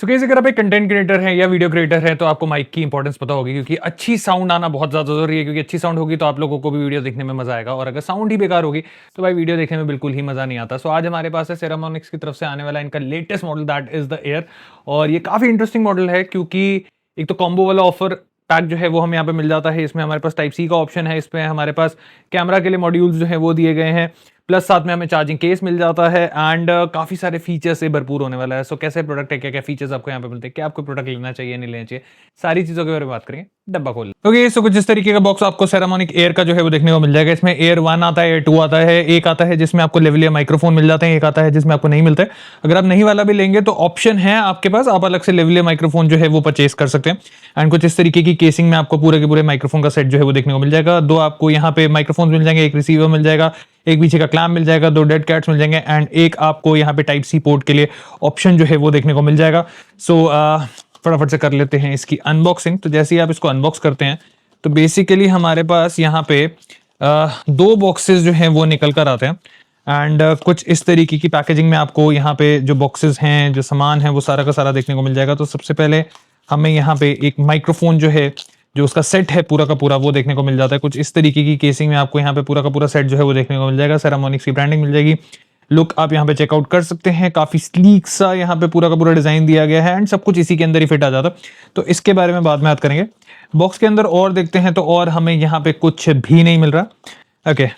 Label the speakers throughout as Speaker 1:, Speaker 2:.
Speaker 1: तो कैसे अगर आप एक कंटेंट क्रिएटर हैं या वीडियो क्रिएटर हैं तो आपको माइक की इंपॉर्टेंस पता होगी क्योंकि अच्छी साउंड आना बहुत ज़्यादा जरूरी है क्योंकि अच्छी साउंड होगी तो आप लोगों को भी वीडियो देखने में मजा आएगा और अगर साउंड ही बेकार होगी तो भाई वीडियो देखने में बिल्कुल ही मजा नहीं आता। सो आज हमारे पास है सेरामोनिक्स की तरफ से आने वाला इनका latest model that is the air और ये काफ़ी इंटरेस्टिंग मॉडल है क्योंकि एक तो कॉम्बो वाला ऑफर पैक जो है वो हमें यहाँ पे मिल जाता है। इसमें हमारे पास टाइप सी का ऑप्शन है, इसमें हमारे पास कैमरा के लिए मॉड्यूल्स जो है वो दिए गए हैं, प्लस साथ में हमें चार्जिंग केस मिल जाता है एंड काफ़ी सारे फीचर्स से भरपूर होने वाला है। सो कैसे प्रोडक्ट है, क्या क्या फीचर्स आपको यहाँ पे मिलते हैं, क्या आपको प्रोडक्ट लेना चाहिए नहीं लेना चाहिए, सारी चीज़ों के बारे में बात करेंगे। डब्बा खोल ओके। सो कुछ इस तरीके का बॉक्स आपको सेरामोनिक एयर का जो है वो देखने को मिल जाएगा। इसमें एयर 1 आता है, एयर 2 आता है, एक आता है जिसमें आपको लेवलियर माइक्रोफोन मिल जाते हैं, एक आता है जिसमें आपको नहीं मिलता है। अगर आप नहीं वाला भी लेंगे तो ऑप्शन है आपके पास, आप अलग से लेवलियर माइक्रोफोन जो है वो परचेस कर सकते हैं। एंड कुछ इस तरीके की केसिंग में आपको पूरे के पूरे माइक्रोफोन का सेट जो है वो देखने को मिल जाएगा। दो आपको यहाँ पे माइक्रोफोन मिल जाएंगे, एक रिसीवर मिल जाएगा, एक पीछे का क्लैम्प मिल जाएगा, दो डेड कैट्स मिल जाएंगे एंड एक आपको यहाँ पे टाइप सी पोर्ट के लिए ऑप्शन जो है वो देखने को मिल जाएगा। सो फटाफट से कर लेते हैं इसकी अनबॉक्सिंग। तो जैसे ही आप इसको अनबॉक्स करते हैं तो बेसिकली हमारे पास यहाँ पे दो बॉक्सेस जो हैं वो निकल कर आते हैं एंड कुछ इस तरीके की पैकेजिंग में आपको यहाँ पे जो बॉक्सेस हैं, जो सामान है वो सारा का सारा देखने को मिल जाएगा। तो सबसे पहले हमें यहाँ पे एक माइक्रोफोन जो है, जो उसका सेट है पूरा का पूरा, वो देखने को मिल जाता है। कुछ इस तरीके की केसिंग में आपको यहाँ पे पूरा का पूरा सेट जो है वो देखने को मिल जाएगा। सेरामोनिक्स की ब्रांडिंग मिल जाएगी। लुक आप यहाँ पे चेकआउट कर सकते हैं, काफी स्लीक सा यहाँ पे पूरा का पूरा डिजाइन दिया गया है एंड सब कुछ इसी के अंदर ही फिट आ जाता है। तो इसके बारे में बाद में बात करेंगे। बॉक्स के अंदर और देखते हैं तो और हमें यहाँ पे कुछ भी नहीं मिल रहा। ओके,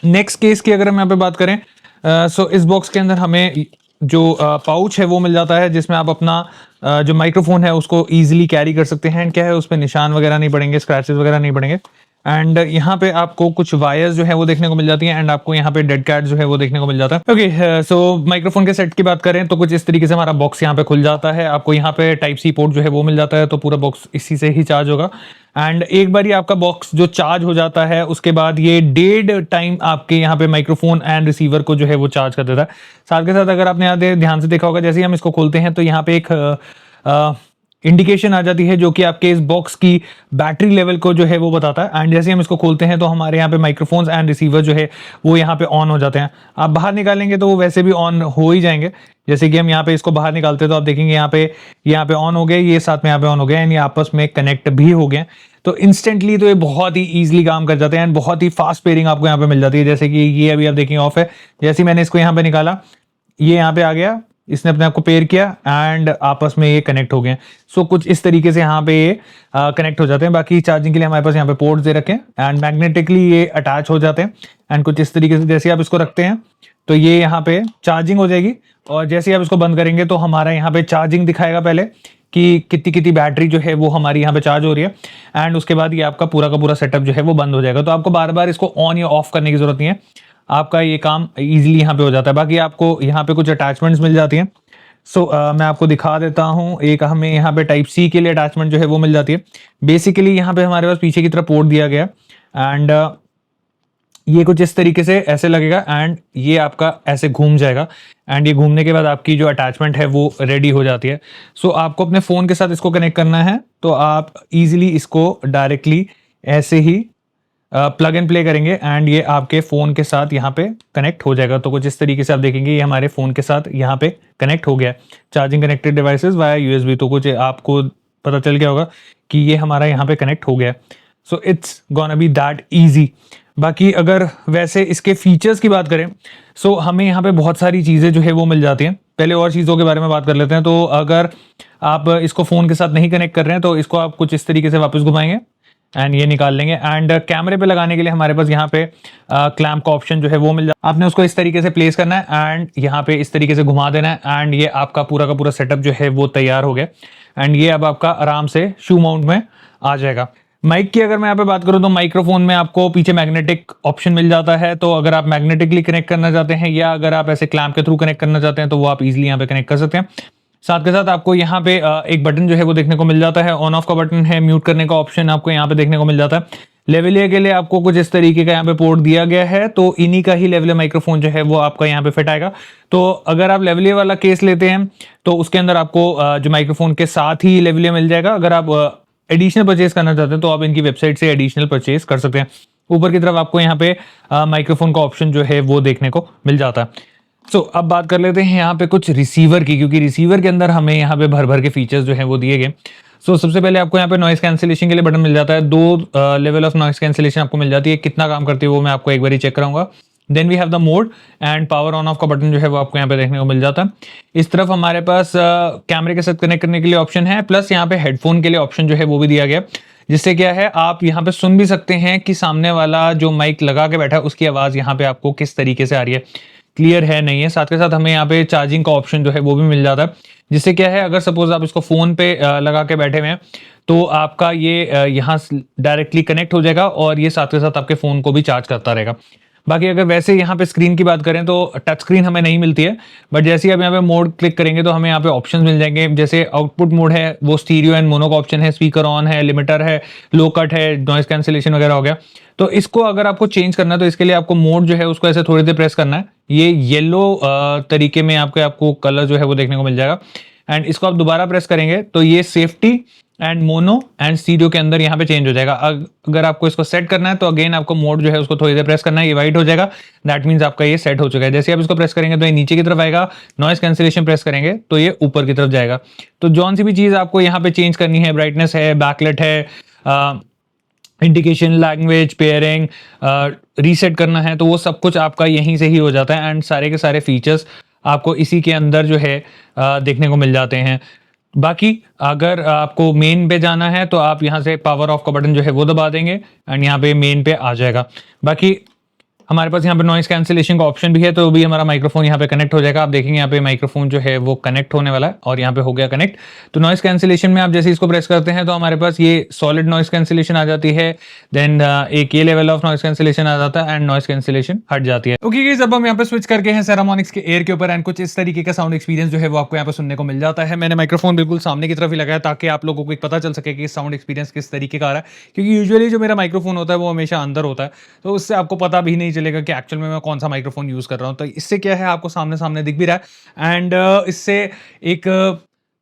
Speaker 1: नेक्स्ट केस की अगर हम यहाँ पे बात करें सो इस बॉक्स के अंदर हमें जो पाउच है वो मिल जाता है जिसमें आप अपना जो माइक्रोफोन है उसको इजीली कैरी कर सकते हैं। क्या है, उस पर निशान वगैरह नहीं पड़ेंगे, स्क्रैचेस वगैरह नहीं पड़ेंगे एंड यहाँ पे आपको कुछ वायर्स जो है वो देखने को मिल जाती हैं एंड आपको यहाँ पे डेड कैट जो है वो देखने को मिल जाता है। ओके, सो माइक्रोफोन के सेट की बात करें तो कुछ इस तरीके से हमारा बॉक्स यहाँ पे खुल जाता है। आपको यहाँ पे टाइप सी पोर्ट जो है वो मिल जाता है, तो पूरा बॉक्स इसी से ही चार्ज होगा एंड एक बार ही आपका बॉक्स जो चार्ज हो जाता है उसके बाद ये 1.5 टाइम आपके यहाँ पे माइक्रोफोन एंड रिसीवर को जो है वो चार्ज कर देता है। साथ के साथ अगर आपने यहाँ ध्यान से देखा होगा, जैसे ही हम इसको खोलते हैं तो यहाँ पे एक इंडिकेशन आ जाती है जो कि आपके इस बॉक्स की बैटरी लेवल को जो है वो बताता है एंड जैसे हम इसको खोलते हैं तो हमारे यहाँ पे माइक्रोफोन्स एंड रिसीवर जो है वो यहाँ पे ऑन हो जाते हैं। आप बाहर निकालेंगे तो वो वैसे भी ऑन हो ही जाएंगे। जैसे कि हम यहाँ पे इसको बाहर निकालते हैं तो आप देखेंगे यहाँ पे ऑन हो गए, ये साथ में यहाँ पे ऑन हो गए एंड ये आपस में कनेक्ट भी हो गए। तो इंस्टेंटली तो ये बहुत ही ईजिली काम कर जाते हैं एंड बहुत ही फास्ट पेयरिंग आपको यहाँ पे मिल जाती है। जैसे कि ये अभी आप देखेंगे ऑफ है, जैसे ही मैंने इसको यहाँ पे निकाला ये यहाँ पे आ गया, इसने अपने आप को पेयर किया एंड आपस में ये कनेक्ट हो गए। सो कुछ इस तरीके से यहाँ पे ये कनेक्ट हो जाते हैं। बाकी चार्जिंग के लिए हमारे पास यहाँ पे पोर्ट्स दे रखे हैं एंड मैग्नेटिकली ये अटैच हो जाते हैं एंड कुछ इस तरीके से जैसे आप इसको रखते हैं तो ये यहाँ पे चार्जिंग हो जाएगी और जैसे ही आप इसको बंद करेंगे तो हमारा यहाँ पे चार्जिंग दिखाएगा पहले कि कितनी कितनी बैटरी जो है वो हमारी यहाँ पे चार्ज हो रही है एंड उसके बाद ये आपका पूरा का पूरा सेटअप जो है वो बंद हो जाएगा। तो आपको बार बार इसको ऑन या ऑफ करने की जरूरत नहीं है, आपका ये काम इजीली यहाँ पे हो जाता है। बाकी आपको यहाँ पे कुछ अटैचमेंट्स मिल जाती हैं। सो मैं आपको दिखा देता हूँ। एक हमें यहाँ पे टाइप सी के लिए अटैचमेंट जो है वो मिल जाती है। बेसिकली यहाँ पे हमारे पास पीछे की तरफ पोर्ट दिया गया एंड ये कुछ इस तरीके से ऐसे लगेगा एंड ये आपका ऐसे घूम जाएगा एंड ये घूमने के बाद आपकी जो अटैचमेंट है वो रेडी हो जाती है। सो आपको अपने फ़ोन के साथ इसको कनेक्ट करना है तो आप इजीली इसको डायरेक्टली ऐसे ही प्लग एंड प्ले करेंगे एंड ये आपके फ़ोन के साथ यहाँ पे कनेक्ट हो जाएगा। तो कुछ इस तरीके से आप देखेंगे ये हमारे फ़ोन के साथ यहाँ पे कनेक्ट हो गया। Charging connected devices via USB, तो कुछ आपको पता चल गया होगा कि ये हमारा यहाँ पे कनेक्ट हो गया। So it's gonna be that easy. बाकी अगर वैसे इसके फीचर्स की बात करें सो हमें यहाँ पे बहुत सारी चीज़ें जो है वो मिल जाती हैं। पहले और चीज़ों के बारे में बात कर लेते हैं। तो अगर आप इसको फ़ोन के साथ नहीं कनेक्ट कर रहे हैं तो इसको आप कुछ इस तरीके से वापस घुमाएंगे एंड ये निकाल लेंगे एंड कैमरे पे लगाने के लिए हमारे पास यहाँ पे क्लैम्प का ऑप्शन जो है वो मिल जाता है। आपने उसको इस तरीके से प्लेस करना है एंड यहाँ पे इस तरीके से घुमा देना है एंड ये आपका पूरा का पूरा सेटअप जो है वो तैयार हो गया एंड ये अब आपका आराम से शू माउंट में आ जाएगा। माइक की अगर मैं यहाँ पे बात करूँ तो माइक्रोफोन में आपको पीछे मैग्नेटिक ऑप्शन मिल जाता है। तो अगर आप मैग्नेटिकली कनेक्ट करना चाहते हैं या अगर आप ऐसे क्लैम्प के थ्रू कनेक्ट करना चाहते हैं तो वो आप इजीली यहाँ पे कनेक्ट कर सकते हैं। साथ के साथ आपको यहाँ पे एक बटन जो है वो देखने को मिल जाता है, ऑन ऑफ का बटन है, म्यूट करने का ऑप्शन आपको यहाँ पे देखने को मिल जाता है। लेवलियर के लिए आपको कुछ इस तरीके का यहाँ पे पोर्ट दिया गया है, तो इन्हीं का ही लेवलियर माइक्रोफोन जो है वो आपका यहाँ पे फिट आएगा। तो अगर आप लेवलियर वाला केस लेते हैं तो उसके अंदर आपको जो माइक्रोफोन के साथ ही लेवलियर मिल जाएगा। अगर आप एडिशनल परचेज करना चाहते हैं तो आप इनकी वेबसाइट से एडिशनल परचेज कर सकते हैं। ऊपर की तरफ आपको यहाँ पे माइक्रोफोन का ऑप्शन जो है वो देखने को मिल जाता है। अब बात कर लेते हैं यहाँ पे कुछ रिसीवर की, क्योंकि रिसीवर के अंदर हमें यहाँ पे भर भर के फीचर्स जो हैं वो दिए गए। सबसे पहले आपको यहाँ पे नॉइस कैंसिलेशन के लिए बटन मिल जाता है। 2 लेवल ऑफ नॉइस कैंसिलेशन आपको मिल जाती है। कितना काम करती है वो मैं आपको एक बार ही चेक कराऊंगा। Then we have the mode and power on off का बटन जो है वो आपको यहाँ पे देखने को मिल जाता है। इस तरफ हमारे पास कैमरे के साथ कनेक्ट करने के लिए ऑप्शन है, प्लस यहाँ पे हेडफोन के लिए ऑप्शन जो है वो भी दिया गया, जिससे क्या है आप यहाँ पे सुन भी सकते हैं कि सामने वाला जो माइक लगा के बैठा है उसकी आवाज़ यहाँ पे आपको किस तरीके से आ रही है, क्लियर है नहीं है। साथ के साथ हमें यहाँ पे चार्जिंग का ऑप्शन जो है वो भी मिल जाता है, जिससे क्या है अगर सपोज आप इसको फ़ोन पे लगा के बैठे हुए हैं तो आपका ये यहाँ डायरेक्टली कनेक्ट हो जाएगा और ये साथ के साथ आपके फ़ोन को भी चार्ज करता रहेगा। बाकी अगर वैसे यहाँ पे स्क्रीन की बात करें तो टच स्क्रीन हमें नहीं मिलती है, बट जैसे ही आप यहाँ पे मोड क्लिक करेंगे तो हमें यहाँ पे ऑप्शंस मिल जाएंगे। जैसे आउटपुट मोड है वो स्टीरियो एंड मोनो का ऑप्शन है, स्पीकर ऑन है, लिमिटर है, लो कट है, नॉइस कैंसिलेशन वगैरह हो गया। तो इसको अगर आपको चेंज करना है तो इसके लिए आपको मोड जो है उसको ऐसे थोड़ी देर प्रेस करना है। ये येलो तरीके में आपको कलर जो है वो देखने को मिल जाएगा एंड इसको आप दोबारा प्रेस करेंगे तो ये safety and mono and stereo के अंदर यहाँ पे चेंज हो जाएगा। अगर आपको इसको सेट करना है तो अगेन आपको मोड जो है उसको थोड़ी देर प्रेस करना है, ये वाइट हो जाएगा, दैट मीन्स आपका ये सेट हो चुका है। जैसे आप इसको प्रेस करेंगे तो ये नीचे की तरफ आएगा, नॉइस कैंसिलेशन प्रेस करेंगे तो ये ऊपर की तरफ जाएगा। तो जौन सी भी चीज़ आपको यहाँ पे चेंज करनी है, ब्राइटनेस है, बैकलाइट है, इंडिकेशन, लैंग्वेज, पेयरिंग, रीसेट करना है, तो वो सब कुछ आपका यहीं से ही हो जाता है एंड सारे के सारे फीचर्स आपको इसी के अंदर जो है देखने को मिल जाते हैं। बाकी अगर आपको मेन पे जाना है तो आप यहाँ से पावर ऑफ का बटन जो है वो दबा देंगे एंड यहाँ पे मेन पे आ जाएगा। बाकी हमारे पास यहाँ पे नॉइस कैंसिलेशन का ऑप्शन भी है, तो भी हमारा माइक्रोफोन यहाँ पे कनेक्ट हो जाएगा। आप देखेंगे यहाँ पे माइक्रोफोन जो है वो कनेक्ट होने वाला है और यहाँ पे हो गया कनेक्ट। तो नॉइस कैंसिलेशन में आप जैसे इसको प्रेस करते हैं तो हमारे पास ये सॉलिड नॉइस कैंसिलेशन आ जाती है, देन एक ये लेवल ऑफ नॉइस कैंसिलेशन आ जाता है एंड नॉइस कैंसिलेशन हट जाती है। ओके गाइस, अब हम यहाँ पे स्विच करके हैं सेरामोनिक्स के एयर के ऊपर एंड कुछ इस तरीके का साउंड एक्सपीरियंस जो है वो आपको यहाँ पे सुनने को मिल जाता है। मैंने माइक्रोफोन बिल्कुल सामने की तरफ ही लगाया ताकि आप लोगों को एक पता चल सके कि साउंड एक्सपीरियंस किस तरीके का आ रहा है, क्योंकि यूजुअली जो मेरा माइक्रोफोन होता है वो हमेशा अंदर होता है, तो उससे आपको पता भी नहीं चलेगा कि एक्चुअल में मैं कौन सा माइक्रोफोन यूज कर रहा हूं। तो इससे क्या है आपको सामने सामने दिख भी रहा है एंड इससे एक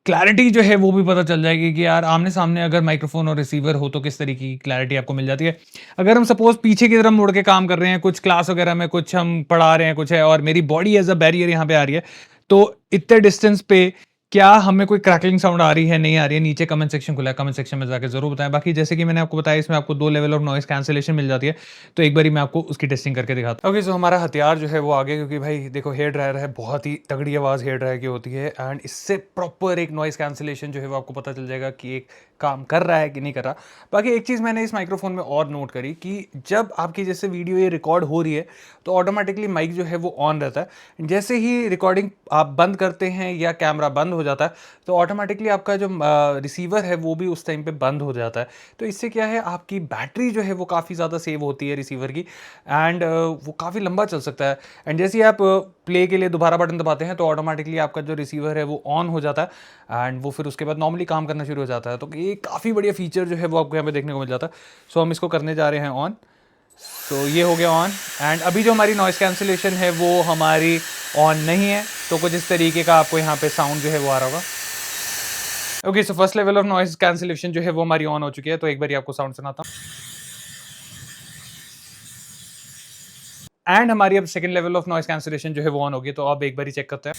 Speaker 1: क्लैरिटी जो है वो भी पता चल जाएगी कि यार आमने सामने अगर माइक्रोफोन और रिसीवर हो तो किस तरीके की क्लैरिटी आपको मिल जाती है। अगर हम सपोज पीछे की तरफ मुड़ के काम कर रहे हैं, कुछ क्लास वगैरह में कुछ हम पढ़ा रहे हैं कुछ है और मेरी बॉडी एज अ बैरियर यहाँ पे आ रही है, तो इतने डिस्टेंस पे क्या हमें कोई क्रैकलिंग साउंड आ रही है नहीं आ रही है, नीचे कमेंट सेक्शन खुला है, कमेंट सेक्शन में जाकर जरूर बताएं। बाकी जैसे कि मैंने आपको बताया इसमें आपको 2 लेवल ऑफ नॉइस कैंसिलेशन मिल जाती है, तो एक बारी मैं आपको उसकी टेस्टिंग करके दिखाता हूँ। ओके, सो हमारा हथियार जो है वो आगे, क्योंकि भाई देखो हेयर ड्रायर है, बहुत ही तगड़ी आवाज़ हेयर ड्रायर की होती है एंड इससे प्रॉपर एक नॉइस कैंसिलेशन जो है वो आपको पता चल जाएगा कि एक काम कर रहा है कि नहीं कर रहा। बाकी एक चीज़ मैंने इस माइक्रोफोन में और नोट करी कि जब आपकी जैसे वीडियो ये रिकॉर्ड हो रही है तो ऑटोमेटिकली माइक जो है वो ऑन रहता है। जैसे ही रिकॉर्डिंग आप बंद करते हैं या कैमरा बंद हो जाता है तो ऑटोमेटिकली आपका जो रिसीवर है वो भी उस टाइम पे बंद हो जाता है। तो इससे क्या है आपकी बैटरी जो है वो काफ़ी ज़्यादा सेव होती है रिसीवर की एंड वो काफ़ी लंबा चल सकता है। एंड जैसे ही आप प्ले के लिए दोबारा बटन दबाते हैं तो ऑटोमेटिकली आपका जो रिसीवर है वो ऑन हो जाता है एंड वो फिर उसके बाद नॉर्मली काम करना शुरू हो जाता है। तो ये काफ़ी बढ़िया फीचर जो है वो आपको यहाँ पे देखने को मिल जाता है। सो हम इसको करने जा रहे हैं ऑन। तो ये हो गया ऑन एंड अभी जो हमारी नॉइस कैंसिलेशन है वो हमारी ऑन नहीं है, तो कुछ इस तरीके का आपको यहाँ पे साउंड जो है वो आ रहा होगा। Okay, so first level of noise cancellation जो है वो हमारी ऑन हो चुकी है, तो एक बार आपको साउंड सुनाता हूँ। एंड हमारी अब second level of noise cancellation जो है वो ऑन होगी, तो अब एक बार चेक करते हैं।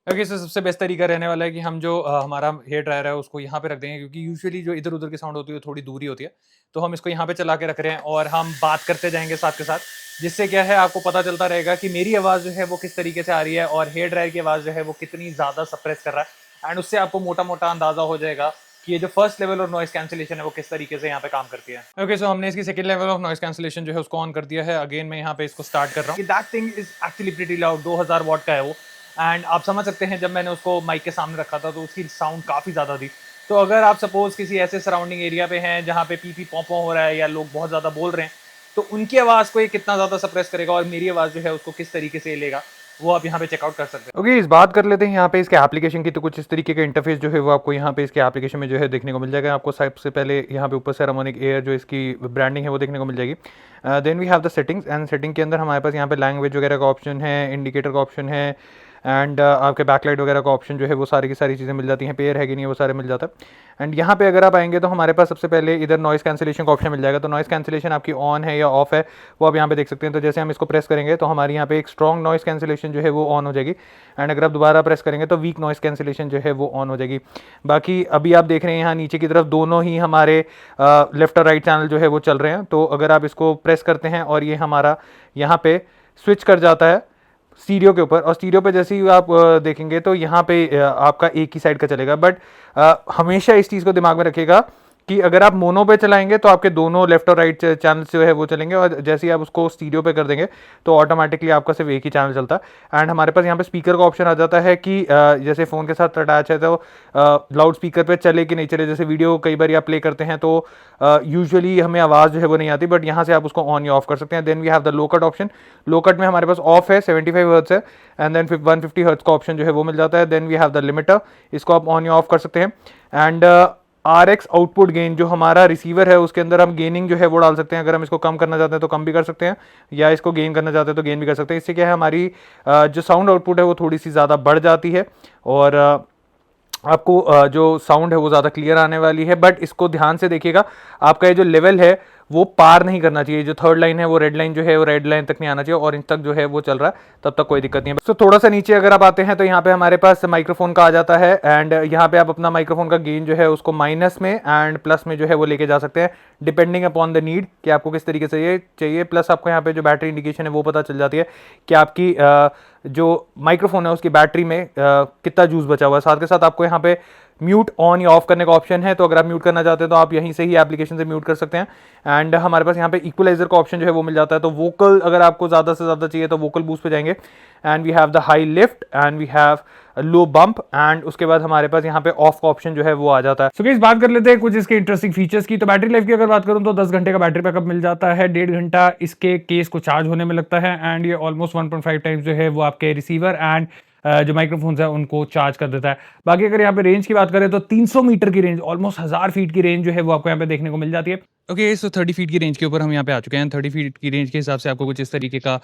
Speaker 1: ओके, सो सबसे बेस्ट तरीका रहने वाला है कि हम जो हमारा हेयर ड्रायर है उसको यहाँ पे रख देंगे, क्योंकि यूजुअली जो इधर उधर की साउंड होती है थोड़ी दूरी होती है, तो हम इसको यहाँ पे चला के रख रहे हैं और हम बात करते जाएंगे साथ के साथ, जिससे क्या है आपको पता चलता रहेगा कि मेरी आवाज़ जो है वो किस तरीके से आ रही है और हेयर ड्रायर की आवाज़ जो है वो कितनी ज़्यादा सप्रेस कर रहा है एंड उससे आपको मोटा मोटा अंदाजा हो जाएगा कि ये जो first level of noise cancellation है वो किस तरीके से यहाँ पे काम करती है। ओके, सो हमने इसकी second level of noise cancellation जो है उसको ऑन कर दिया है। अगेन मैं यहाँ पे इसको स्टार्ट कर रहा हूँ। That thing is actually pretty loud, 2000 what का है वो एंड आप समझ सकते हैं जब मैंने उसको माइक के सामने रखा था तो उसकी साउंड काफ़ी ज़्यादा थी। तो अगर आप सपोज किसी ऐसे सराउंडिंग एरिया पे हैं जहाँ पे पी पॉ हो रहा है या लोग बहुत ज़्यादा बोल रहे हैं, तो उनकी आवाज़ को ये कितना ज़्यादा सप्रेस करेगा और मेरी आवाज़ जो है उसको किस तरीके से लेगा वो आप यहाँ पे चेकआउट कर सकते हैं। ओके, इस बात कर लेते हैं यहाँ पे इसके एप्लीकेशन की। तो कुछ इस तरीके का इंटरफेस जो है वो आपको यहाँ पे इसके एप्लीकेशन में जो है देखने को मिल जाएगा। आपको सबसे पहले यहाँ पे ऊपर सेरामोनिक एयर जो इसकी ब्रांडिंग है वो देखने को मिल जाएगी। Then we have the settings and setting के अंदर हमारे पास यहाँ पे लैंग्वेज वगैरह का ऑप्शन है, इंडिकेटर का ऑप्शन है, एंड आपके बैकलाइट वगैरह का ऑप्शन जो है वो सारी की सारी चीज़ें मिल जाती हैं, पेयर है कि नहीं वो सारे मिल जाता है। एंड यहाँ पे अगर आप आएंगे तो हमारे पास सबसे पहले इधर नॉइस कैंसिलेशन का ऑप्शन मिल जाएगा। तो नॉइस कैंसिलेशन आपकी ऑन है या ऑफ है वो आप यहाँ पे देख सकते हैं। तो जैसे हम इसको प्रेस करेंगे तो हमारे यहाँ पे एक स्ट्रॉन्ग नॉइस कैंसिलेशन जो है वो ऑन हो जाएगी, एंड अगर आप दोबारा प्रेस करेंगे तो वीक नॉइस कैंसिलेशन जो है वो ऑन हो जाएगी। बाकी अभी आप देख रहे हैं यहाँ नीचे की तरफ दोनों ही हमारे लेफ्ट और राइट चैनल जो है वो चल रहे हैं। तो अगर आप इसको प्रेस करते हैं और ये हमारा यहाँ पे स्विच कर जाता है स्टीरियो के ऊपर, और स्टीरियो पे जैसे ही आप देखेंगे तो यहाँ पे आपका एक ही साइड का चलेगा। बट हमेशा इस चीज़ को दिमाग में रखिएगा कि अगर आप मोनो पे चलाएंगे तो आपके दोनों लेफ्ट और राइट चैनल जो है वो चलेंगे, और जैसे ही आप उसको स्टीरियो पे कर देंगे तो ऑटोमेटिकली आपका सिर्फ एक ही चैनल चलता है। एंड हमारे पास यहाँ पे स्पीकर का ऑप्शन आ जाता है कि जैसे फ़ोन के साथ अटैच है तो लाउड स्पीकर पे चले कि नहीं चले। जैसे वीडियो कई बार आप प्ले करते हैं तो यूजुअली हमें आवाज़ जो है वो नहीं आती, बट यहाँ से आप उसको ऑन या ऑफ कर सकते हैं। Then we have the low cut option. Low cut में हमारे पास ऑफ है, 75 हर्ट्ज है, एंड देन 150 हर्ट्ज का ऑप्शन जो है वो मिल जाता है। Then we have the limiter, इसको आप ऑन या ऑफ कर सकते हैं। एंड RX आउटपुट गेन, जो हमारा रिसीवर है उसके अंदर हम गेनिंग जो है वो डाल सकते हैं। अगर हम इसको कम करना चाहते हैं तो कम भी कर सकते हैं, या इसको गेन करना चाहते हैं तो गेन भी कर सकते हैं। इससे क्या है, हमारी जो साउंड आउटपुट है वो थोड़ी सी ज़्यादा बढ़ जाती है, और आपको जो साउंड है वो ज़्यादा क्लियर आने वाली है। बट इसको ध्यान से देखिएगा, आपका ये जो लेवल है वो पार नहीं करना चाहिए। जो थर्ड लाइन है वो रेड लाइन जो है वो रेड लाइन तक नहीं आना चाहिए, ऑरेंज तक जो है वो चल रहा है, तब तक कोई दिक्कत नहीं है। तो थोड़ा सा नीचे अगर आप आते हैं तो यहाँ पे हमारे पास माइक्रोफोन का आ जाता है, एंड यहाँ पे आप अपना माइक्रोफोन का गेन जो है उसको माइनस में एंड प्लस में जो है वो लेके जा सकते हैं, डिपेंडिंग अपॉन द नीड कि आपको किस तरीके से ये चाहिए। प्लस आपको यहाँ पे जो बैटरी इंडिकेशन है वो पता चल जाती है कि आपकी जो माइक्रोफोन है उसकी बैटरी में कितना जूस बचा हुआ है। साथ के साथ आपको यहाँ पे म्यूट ऑन या ऑफ करने का ऑप्शन है, तो अगर आप म्यूट करना चाहते हैं तो आप यहीं से ही एप्लीकेशन से म्यूट कर सकते हैं। एंड हमारे पास यहाँ पे इक्वलाइजर का ऑप्शन जो है वो मिल जाता है। तो वोकल अगर आपको ज़्यादा से ज़्यादा चाहिए तो वोकल बूस्ट पे जाएंगे, and we have the high lift and we have low bump, एंड उसके बाद हमारे पास यहाँ पे ऑफ का ऑप्शन जो है वो आ जाता है। सो गाइस, बात कर लेते हैं कुछ इसके इंटरेस्टिंग फीचर्स की। तो बैटरी लाइफ की अगर बात करूँ तो 10 घंटे का बैटरी बैकअप मिल जाता है, 1.5 घंटा इसके केस को चार्ज होने में लगता है, एंड ये ऑलमोस्ट 1.5 टाइम्स जो है वो आपके रिसीवर एंड जो माइक्रोफोन्स है उनको चार्ज कर देता है। बाकी अगर यहाँ पे रेंज की बात करें तो 300 मीटर की रेंज, ऑलमोस्ट 1000 फीट की रेंज जो है वो आपको यहाँ पे देखने को मिल जाती है। ओके, सो 30 फीट की रेंज के ऊपर हम यहाँ पे आ चुके हैं। 30 फीट की रेंज के हिसाब से आपको कुछ इस तरीके का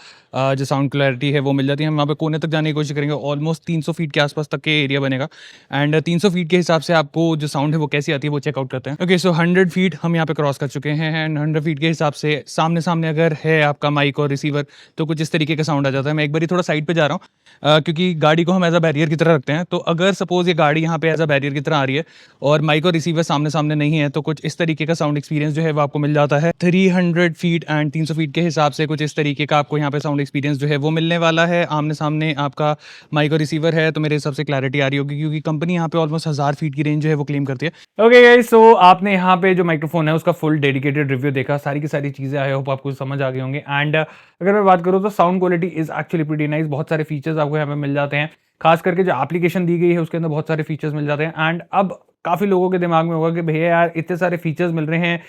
Speaker 1: जो साउंड क्लैरिटी है वो मिल जाती है। हम वहाँ पे कोने तक जाने की कोशिश करेंगे, ऑलमोस्ट 300 फीट के आसपास तक के एरिया बनेगा, एंड 300 फीट के हिसाब से आपको जो साउंड है वो कैसी आती है वो चेकआउट करते हैं। ओके, सो 100 फीट हम यहाँ पे क्रॉस कर चुके हैं, एंड 100 फीट के हिसाब से सामने सामने अगर है आपका माइक और रिसीवर तो कुछ इस तरीके का साउंड आ जाता है। मैं एक बार थोड़ा साइड पे जा रहा हूँ क्योंकि गाड़ी को हम एज अ बैरियर की तरह रखते हैं। तो अगर सपोज ये गाड़ी यहाँ पे एज अ बैरियर की तरह आ रही है और माइक और रिसीवर सामने सामने नहीं है तो कुछ इस तरीके का साउंड एक्सपीरियंस जो है वो आपको मिल जाता है। 300 फीट एंड 300 फीट के हिसाब से कुछ इस तरीके का आपको यहाँ पे साउंड एक्सपीरियंस जो है वो मिलने वाला है। आमने सामने आपका माइक और रिसीवर है तो मेरे हिसाब से क्लैरिटी आ रही होगी, क्योंकि कंपनी यहाँ पे ऑलमोस्ट 1000 फीट की रेंज जो है वो क्लेम करती है। ओके गाइस, सो आपने यहाँ पे जो माइक्रोफोन है उसका फुल डेडिकेटेड रिव्यू देखा, सारी की सारी चीजें आई होप आपको समझ आ गई होंगी। एंड अगर मैं बात करूँ तो sound quality is actually pretty nice, बहुत सारे फीचर्स आपको यहाँ पे मिल जाते हैं, खास करके जो एप्लीकेशन दी गई है उसके अंदर बहुत सारे फीचर्स मिल जाते हैं। एंड अब काफी लोगों के दिमाग में होगा कि भैया यार इतने सारे फीचर्स मिल रहे हैं,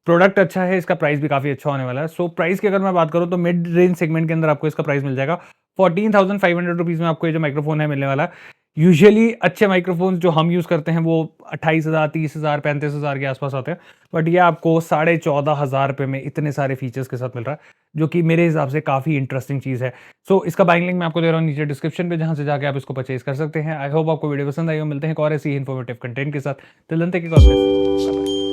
Speaker 1: प्रोडक्ट अच्छा है, इसका प्राइस भी काफी अच्छा होने वाला है। सो प्राइस की अगर मैं बात करूं तो मिड रेंज सेगमेंट के अंदर आपको इसका प्राइस मिल जाएगा 14,500 रुपीज में आपको ये जो माइक्रोफोन है मिलने वाला है। यूजुअली अच्छे माइक्रोफोन्स जो हम यूज़ करते हैं वो 28,000, 30,000, 35,000 के आसपास आते हैं, बट ये आपको 14,500 रुपये में इतने सारे फीचर्स के साथ मिल रहा है, जो कि मेरे हिसाब से काफ़ी इंटरेस्टिंग चीज़ है। सो इसका बाइंग लिंक मैं आपको दे रहा हूँ नीचे डिस्क्रिप्शन पे, जहाँ से जाके आप इसको परचेज कर सकते हैं। आई होप आपको वीडियो पसंद आई हो। मिलते हैं एक और ऐसी इन्फॉर्मेटिव कंटेंट के साथ। Till then take care, God bless.